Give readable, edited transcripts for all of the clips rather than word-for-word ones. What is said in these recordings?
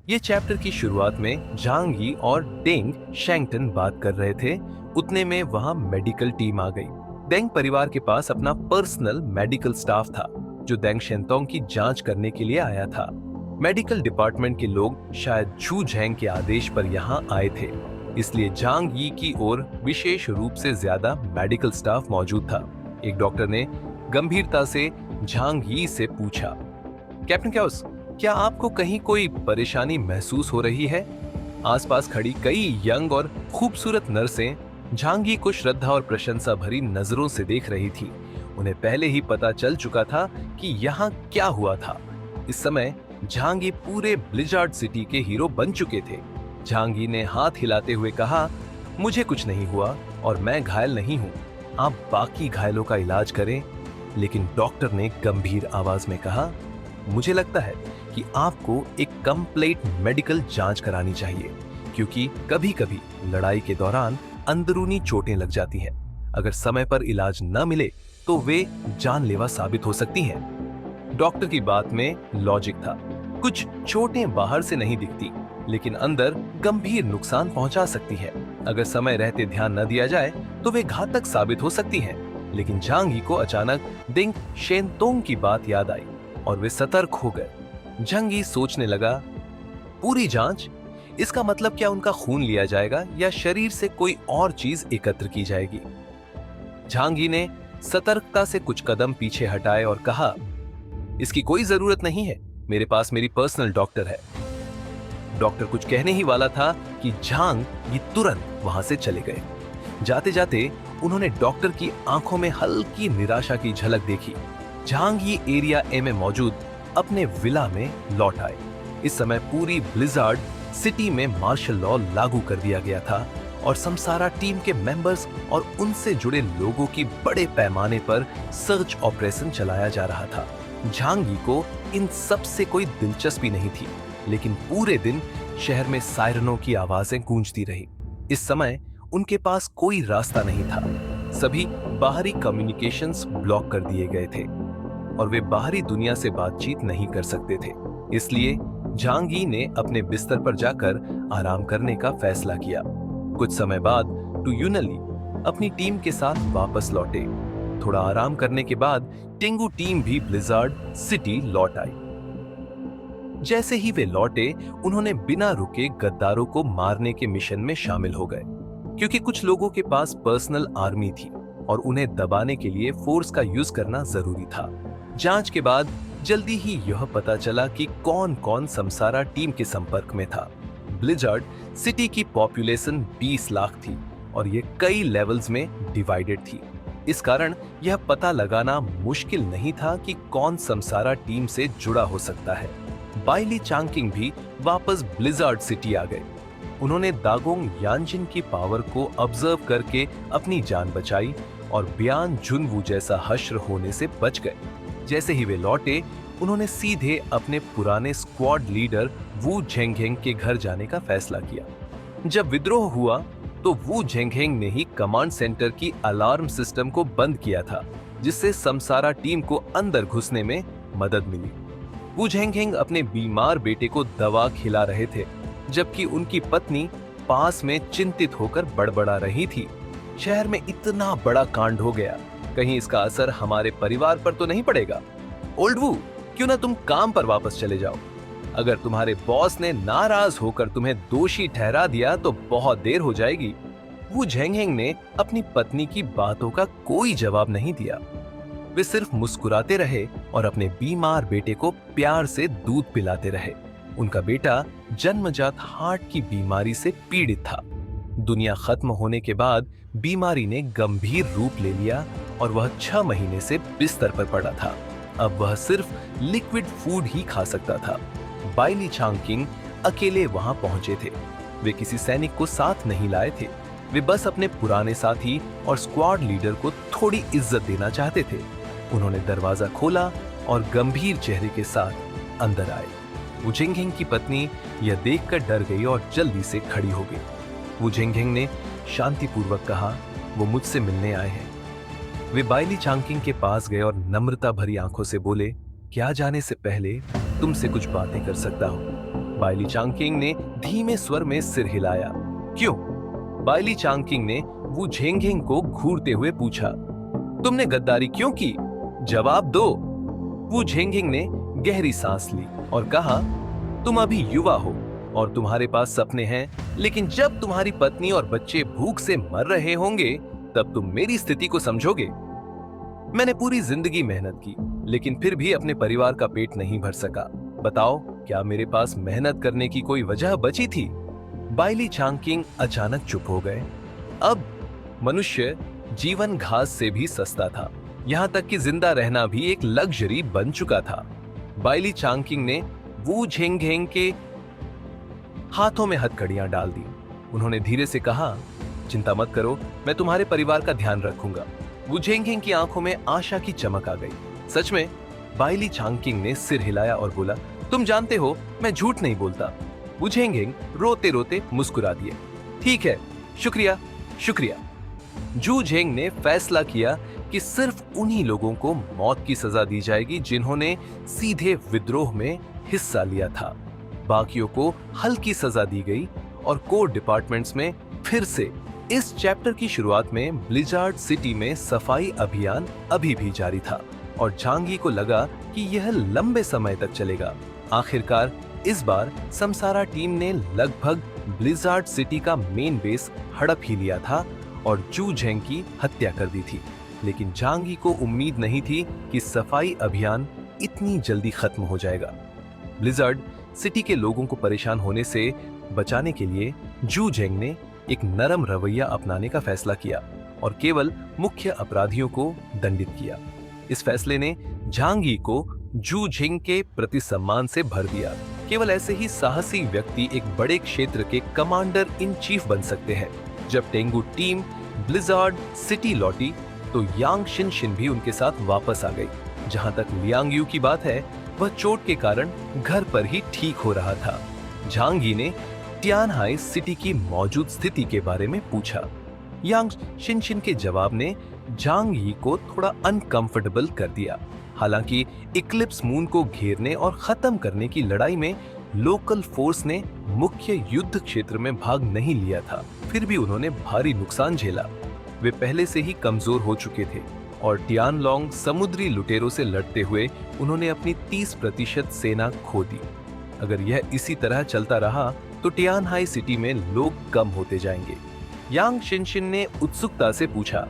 ये चैप्टर की शुरुआत में झांग यी और डेंग शेंगटन बात कर रहे थे। उतने में वहां मेडिकल टीम आ गई। डेंग परिवार के पास अपना पर्सनल मेडिकल स्टाफ था जो डेंग शेंगतोंग की जांच करने के लिए आया था। मेडिकल डिपार्टमेंट के लोग शायद झू झेंग के आदेश पर यहाँ आए थे, इसलिए झांग यी की ओर विशेष रूप से ज्यादा मेडिकल स्टाफ मौजूद था। एक डॉक्टर ने गंभीरता से झांग यी से पूछा, कैप्टन क्याउस, क्या आपको कहीं कोई परेशानी महसूस हो रही है? आसपास खड़ी कई यंग और खूबसूरत नर्सें झांग यी को श्रद्धा और प्रशंसा भरी नजरों से देख रही थी। उन्हें पहले ही पता चल चुका था कि यहाँ क्या हुआ था। इस समय झांग यी पूरे ब्लिजार्ड सिटी के हीरो बन चुके थे। झांग यी ने हाथ हिलाते हुए कहा, मुझे कुछ नहीं हुआ और मैं घायल नहीं हूँ। आप बाकी घायलों का इलाज करें। लेकिन डॉक्टर ने गंभीर आवाज में कहा, मुझे लगता है कि आपको एक कंप्लीट मेडिकल जांच करानी चाहिए, क्योंकि कभी-कभी लड़ाई के दौरान अंदरूनी चोटें लग जाती हैं। अगर समय पर इलाज न मिले तो वे जानलेवा साबित हो सकती हैं। डॉक्टर की बात में लॉजिक था। कुछ चोटें बाहर से नहीं दिखती, लेकिन अंदर गंभीर नुकसान पहुंचा सकती है। अगर समय रहते ध्यान न दिया जाए तो वे घातक साबित हो सकती हैं। लेकिन झांग यी को अचानक डेंग शेंगतोंग की बात याद आई और वे सतर्क हो गए। झांग यी सोचने लगा, पूरी जांच? इसका मतलब क्या उनका खून लिया जाएगा या शरीर से कोई और चीज एकत्र की जाएगी? झांग यी ने सतर्कता से कुछ कदम पीछे हटाए और कहा, इसकी कोई जरूरत नहीं है, मेरे पास मेरी पर्सनल डॉक्टर है। डॉक्टर कुछ कहने ही वाला था कि झांग यी तुरंत वहां से चले गए। जाते जाते उन्होंने डॉक्टर की आंखों में हल्की निराशा की झलक देखी। झांग यी एरिया ए में मौजूद अपने विला में लौट आए। इस समय पूरी ब्लिजार्ड सिटी में मार्शल लॉ लागू कर दिया गया था और समसारा टीम के मेंबर्स और उनसे जुड़े लोगों की बड़े पैमाने पर सर्च ऑपरेशन चलाया जा रहा था। झांग यी को इन सब से कोई दिलचस्पी नहीं थी, लेकिन पूरे दिन शहर में सायरनों की आवाजें गूंजती रही। इस समय उनके पास कोई रास्ता नहीं था। सभी बाहरी कम्युनिकेशंस ब्लॉक कर दिए गए थे और वे बाहरी दुनिया से बातचीत नहीं कर सकते थे। इसलिए झांग यी ने अपने बिस्तर पर जाकर आराम करने का फैसला किया। कुछ समय बाद टू यूनली अपनी टीम के साथ वापस लौटे। थोड़ा आराम करने के बाद टेंगू टीम भी ब्लिजार्ड सिटी लौट आई। जैसे ही वे लौटे, उन्होंने बिना रुके गद्दारों को मारने के मिशन में शामिल हो गए, क्योंकि कुछ लोगों के पास पर्सनल आर्मी थी और उन्हें दबाने के लिए फोर्स का यूज करना जरूरी था। जांच के बाद जल्दी ही यह पता चला कि कौन-कौन समसारा टीम के संपर्क में था। ब्लिजार्ड सिटी की पॉपुलेशन 20 लाख थी और ये कई लेवल्स में डिवाइडेड थी। इस कारण यह पता लगाना मुश्किल नहीं था कि कौन समसारा टीम से जुड़ा हो सकता है। बाइली चांगकिंग भी वापस ब्लिजार्ड सिटी आ गए। उन्होंने दागोंग यांजिन की पावर को ऑब्जर्व करके अपनी जान बचाई और बियान जुनवू जैसा हश्र होने से बच गए। जैसे ही वे लौटे, उन्होंने सीधे अपने पुराने स्क्वाड लीडर वू झेंगहेंग के घर जाने का फैसला किया। जब विद्रोह हुआ तो वू झेंगहेंग ने ही कमांड सेंटर की अलार्म सिस्टम को बंद किया था, जिससे समसारा टीम को अंदर घुसने में मदद मिली। वू झेंगहेंग अपने बीमार बेटे को दवा खिला रहे थे, जबकि उनकी पत्नी पास में चिंतित होकर बड़बड़ा रही थी। शहर में इतना बड़ा कांड हो गया, कहीं इसका असर हमारे परिवार पर तो नहीं पड़ेगा? ओल्ड वू, क्यों ना तुम काम पर वापस चले जाओ? अगर तुम्हारे बॉस ने नाराज होकर तुम्हें दोषी ठहरा दिया तो बहुत देर हो जाएगी। वू झेंगहेंग ने अपनी पत्नी की बातों का कोई जवाब नहीं दिया। वे सिर्फ मुस्कुराते रहे और अपने बीमार बेटे को प्यार से दूध पिलाते रहे। उनका बेटा जन्मजात हार्ट की बीमारी से पीड़ित था। दुनिया खत्म होने के बाद बीमारी ने गंभीर रूप ले लिया और वह 6 महीने से बिस्तर पर पड़ा था। अब वह सिर्फ लिक्विड फूड ही खा सकता था। बाइली चांगकिंग अकेले वहां पहुंचे थे। वे किसी सैनिक को साथ नहीं लाए थे। वे बस अपने पुराने साथी और स्क्वाड लीडर को थोड़ी इज्जत देना चाहते थे। उन्होंने दरवाजा खोला और गंभीर चेहरे के साथ अंदर आए। वू झेंगहेंग की पत्नी यह देखकर डर गई और जल्दी से खड़ी हो गई। वू झेंगहेंग ने शांतिपूर्वक कहा, वो मुझसे मिलने आए हैं। वे बाइली चांगकिंग के पास गए और नम्रता भरी आंखों से बोले, क्या जाने से पहले तुमसे कुछ बातें कर सकता हूँ? बाइली चांगकिंग ने धीमे स्वर में सिर हिलाया। क्यों? बाइली चांगकिंग ने वू झेंगहेंग को घूरते हुए पूछा। तुमने गद्दारी क्यों की? जवाब दो। वू झेंगहेंग ने गहरी सांस ली और कहा, तुम अभी युवा हो और तुम्हारे पास सपने हैं, लेकिन जब तुम्हारी पत्नी और बच्चे भूख से मर रहे होंगे तब तुम मेरी स्थिति को समझोगे। मैंने पूरी जिंदगी मेहनत की, लेकिन फिर भी अपने परिवार का पेट नहीं भर सका। बताओ, क्या मेरे पास मेहनत करने की कोई वजह बची थी? बाइली चांगकिंग अचानक चुप हो गए। अब मनुष्य जीवन घास से भी सस्ता था, यहाँ तक कि जिंदा रहना भी एक लग्जरी बन चुका था। बाइली चांगकिंग ने वू झेंगहेंग के हाथों में हथकड़ियां डाल दी। उन्होंने धीरे से कहा, चिंता मत करो, मैं तुम्हारे परिवार का ध्यान रखूंगा। वू झेंगहेंग की आंखों में आशा की चमक आ गई। सच में? बाइली चांगकिंग ने सिर हिलाया और बोला, तुम जानते हो मैं झूठ नहीं बोलता। वू झेंगहेंग रोते रोते मुस्कुरा दिए। ठीक है, शुक्रिया शुक्रिया। जू झेंग ने फैसला किया कि सिर्फ उन्हीं लोगों को मौत की सजा दी जाएगी जिन्होंने सीधे विद्रोह में हिस्सा लिया था। बाकियों को हल्की सजा दी गई और कोर डिपार्टमेंट्स में फिर से इस चैप्टर की शुरुआत में ब्लिजार्ड सिटी में सफाई अभियान अभी भी जारी था और झांगी को लगा कि यह लंबे समय तक चलेगा। आखिरकार इस बार समसारा टीम ने लगभग ब्लिजार्ड सिटी का मेन बेस हड़प ही लिया था और जू झेंग की हत्या कर दी थी। लेकिन झांगी को उम्मीद नहीं थी कि सफाई अभियान इतनी जल्दी खत्म हो जाएगा। ब्लिजार्ड सिटी के लोगों को परेशान होने से बचाने के लिए जू झेंग ने एक नरम रवैया अपनाने का फैसला किया और केवल मुख्य अपराधियों को दंडित किया। इस फैसले ने झांगी को जू झेंग के प्रति सम्मान से भर दिया। केवल ऐसे ही साहसी व्यक्ति एक बड़े क्षेत्र के कमांडर इन चीफ बन सकते हैं। जब टेंगू टीम ब्लिजार्ड सिटी लौटी तो यांग शिनशिन भी उनके साथ वापस आ गई। जहां तक लियांग यू की बात है, वह चोट के कारण घर पर ही ठीक हो रहा था। झांगी ने टियानहाई सिटी की मौजूद स्थिति के बारे में पूछा। यांग शिनशिन के जवाब ने झांगी को थोड़ा अनकंफर्टेबल कर दिया। हालांकि इक्लिप्स मून को घेरने और खत्म करने की लड़ाई में लोकल फोर्स ने मुख्य युद्ध क्षेत्र में भाग नहीं लिया था, फिर भी उन्होंने भारी नुकसान झेला। वे पहले से ही कमजोर हो चुके थे और टियानलोंग समुद्री लुटेरों से लड़ते हुए उन्होंने अपनी 30% सेना खो दी। अगर यह इसी तरह चलता रहा तो टियानहाई सिटी में लोग कम होते जाएंगे। यांग शिनशिन ने उत्सुकता से पूछा,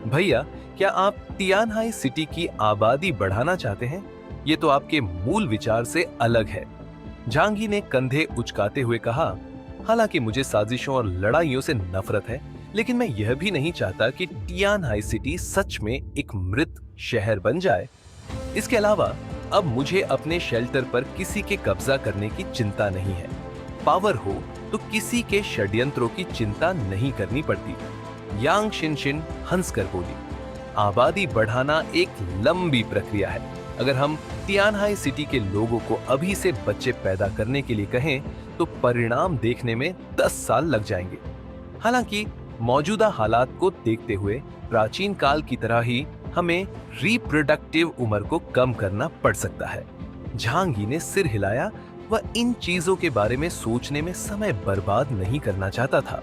भैया, क्या आप टियानहाई सिटी की आबादी बढ़ाना चाहते हैं? ये तो आपके मूल विचार से अलग है। झांगी ने कंधे उचकाते हुए कहा, हालांकि मुझे साजिशों और लड़ाइयों से नफरत है, लेकिन मैं यह भी नहीं चाहता कि टियानहाई सिटी सच में एक मृत शहर बन जाए। इसके अलावा अब मुझे अपने शेल्टर पर किसी के कब्जा करने की चिंता नहीं है। पावर हो तो किसी के षड्यंत्रों की चिंता नहीं करनी पड़ती। यांग शिनशिन हंसकर बोली, आबादी बढ़ाना एक लंबी प्रक्रिया है। अगर हम टियानहाई सिटी के लोगों को अभी से बच्चे पैदा करने के लिए कहें तो परिणाम देखने में 10 साल लग जाएंगे। हालांकि मौजूदा हालात को देखते हुए प्राचीन काल की तरह ही हमें रिप्रोडक्टिव उम्र को कम करना पड़ सकता है। झांगी ने सिर हिलाया। वह इन चीजों के बारे में सोचने में समय बर्बाद नहीं करना चाहता था।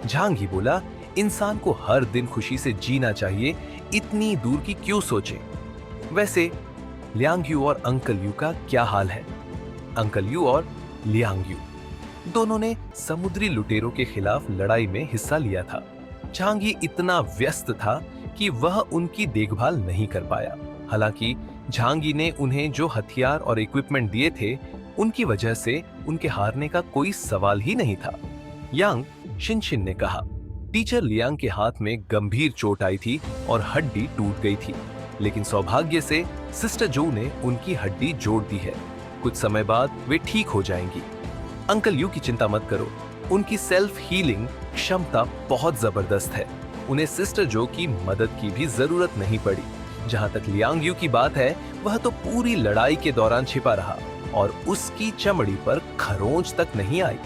झांगी बोला, इंसान को हर दिन खुशी से जीना चाहिए, इतनी दूर की क्यों सोचे? वैसे लियांग यू और अंकल यू का क्या हाल है? अंकल यू और लियांग यू दोनों ने समुद्री लुटेरों के खिलाफ लड़ाई में हिस्सा लिया था। झांगी इतना व्यस्त था कि वह उनकी देखभाल नहीं कर पाया। हालांकि झांगी ने उन्हें जो हथियार और इक्विपमेंट दिए थे, उनकी वजह से उनके हारने का कोई सवाल ही नहीं था। यांग शिनशिन ने कहा, टीचर लियांग के हाथ में गंभीर चोट आई थी और हड्डी टूट गई थी, लेकिन सौभाग्य से सिस्टर जो ने उनकी हड्डी जोड़ दी है। कुछ समय बाद वे ठीक हो जाएंगी। अंकल यू की चिंता मत करो, उनकी सेल्फ हीलिंग क्षमता बहुत जबरदस्त है। उन्हें सिस्टर जो की मदद की भी जरूरत नहीं पड़ी। जहां तक लियांग यू की बात है, वह तो पूरी लड़ाई के दौरान छिपा रहा और उसकी चमड़ी पर खरोंच तक नहीं आई।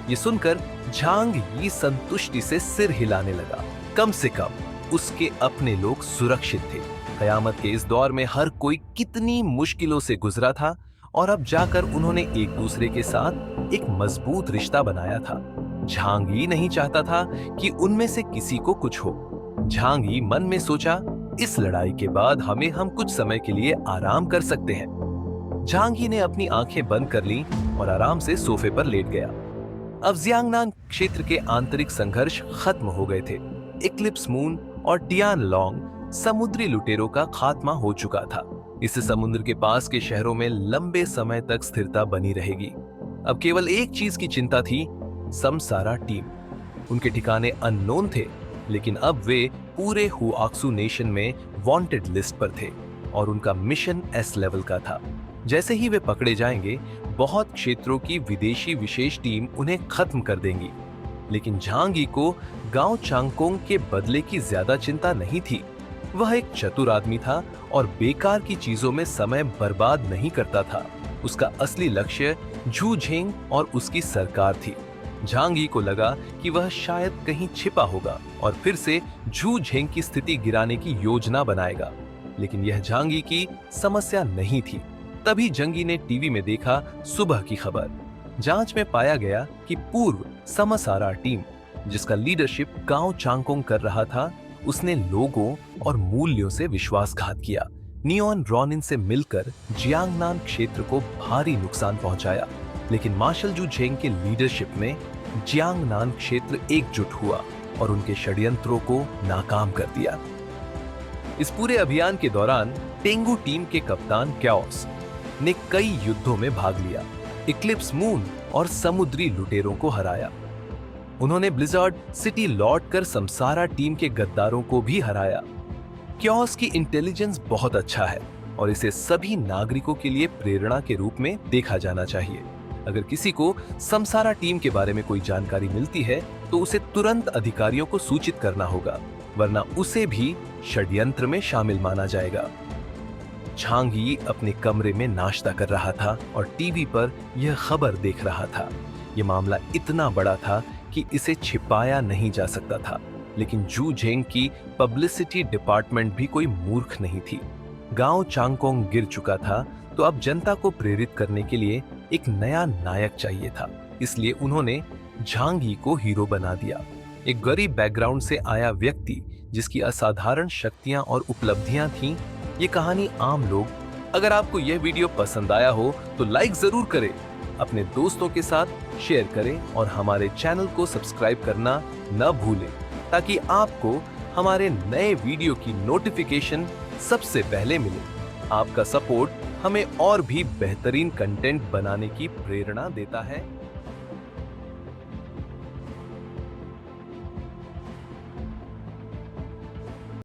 ये सुनकर झांग यी संतुष्टि से सिर हिलाने लगा। कम से कम उसके अपने लोग सुरक्षित थे। कयामत के इस दौर में हर कोई कितनी मुश्किलों से गुजरा था और अब जाकर उन्होंने एक दूसरे के साथ एक मजबूत रिश्ता बनाया था। झांग ही नहीं चाहता था कि उनमें से किसी को कुछ हो। झांग ही मन में सोचा, इस लड़ाई के बाद हम कुछ समय के लिए आराम कर सकते हैं। झांग ही ने अपनी आंखें बंद कर लीं और आराम से सोफे पर लेट गया। अब जियांगनान क्षेत्र के आंतरिक संघर्ष खत्म हो गए थे। इक्लिप्स मून और टियान लॉन्ग समुद्री लुटेरों का खात्मा हो चुका था। इससे समुद्र के पास के शहरों में लंबे समय तक स्थिरता बनी रहेगी। अब केवल एक चीज की चिंता थी, समसारा टीम। उनके ठिकाने अननोन थे, लेकिन अब वे पूरे हुआक्सू नेशन में वांटेड लिस्ट पर थे और उनका मिशन एस लेवल का था। जैसे ही वे पकड़े जाएंगे, बहुत क्षेत्रों की विदेशी विशेष टीम उन्हें खत्म कर देंगी। लेकिन झांग ही को गांव चांगकोंग के बदले की ज्यादा चिंता नहीं थी। वह एक चतुर आदमी था और बेकार की चीजों में समय बर्बाद नहीं करता था। उसका असली लक्ष्य झू झेंग और उसकी सरकार थी। झांग ही को लगा कि वह शायद कहीं छिपा होगा और फिर से झू झेंग की स्थिति गिराने की योजना बनाएगा। लेकिन यह झांग ही की समस्या नहीं थी। तभी जंगी ने टीवी में देखा सुबह की खबर। जांच में पाया गया कि पूर्व समसारा टीम, जिसका लीडरशिप गांव चांगकोंग कर रहा था, उसने लोगों और मूल्यों से विश्वासघात किया। नियोन रॉनिन से मिलकर जियांगनान क्षेत्र को भारी नुकसान पहुंचाया। लेकिन मार्शल जू झेंग के लीडरशिप में जियांगनान क्षेत्र एकजुट हुआ और उनके षड्यंत्रों को नाकाम कर दिया। इस पूरे अभियान के दौरान टेंगू टीम के कप्तान क्याओस ने कई युद्धों में भाग लिया, इक्लिप्स मून और समुद्री लुटेरों को हराया। उन्होंने ब्लिजार्ड सिटी लौटकर समसारा टीम के गद्दारों को भी हराया। क्याओस की इंटेलिजेंस बहुत अच्छा है और इसे सभी नागरिकों के लिए प्रेरणा के रूप में देखा जाना चाहिए। अगर किसी को समसारा टीम के बारे में कोई जानकारी मिलती है तो उसे तुरंत अधिकारियों को सूचित करना होगा, वरना उसे भी षड्यंत्र में शामिल माना जाएगा। झांग ही अपने कमरे में नाश्ता कर रहा था और टीवी पर यह खबर देख रहा था। यह मामला इतना बड़ा था कि इसे छिपाया नहीं जा सकता था। लेकिन जू झेंग की पब्लिसिटी डिपार्टमेंट भी कोई मूर्ख नहीं थी। गांव चांगकोंग गिर चुका था, तो अब जनता को प्रेरित करने के लिए एक नया नायक चाहिए था। इसलिए उन्होंने झांग ही को हीरो बना दिया। एक गरीब बैकग्राउंड से आया व्यक्ति जिसकी असाधारण शक्तियां और उपलब्धियां थीं। ये कहानी आम लोग। अगर आपको यह वीडियो पसंद आया हो तो लाइक जरूर करें, अपने दोस्तों के साथ शेयर करें और हमारे चैनल को सब्सक्राइब करना न भूलें, ताकि आपको हमारे नए वीडियो की नोटिफिकेशन सबसे पहले मिले। आपका सपोर्ट हमें और भी बेहतरीन कंटेंट बनाने की प्रेरणा देता है।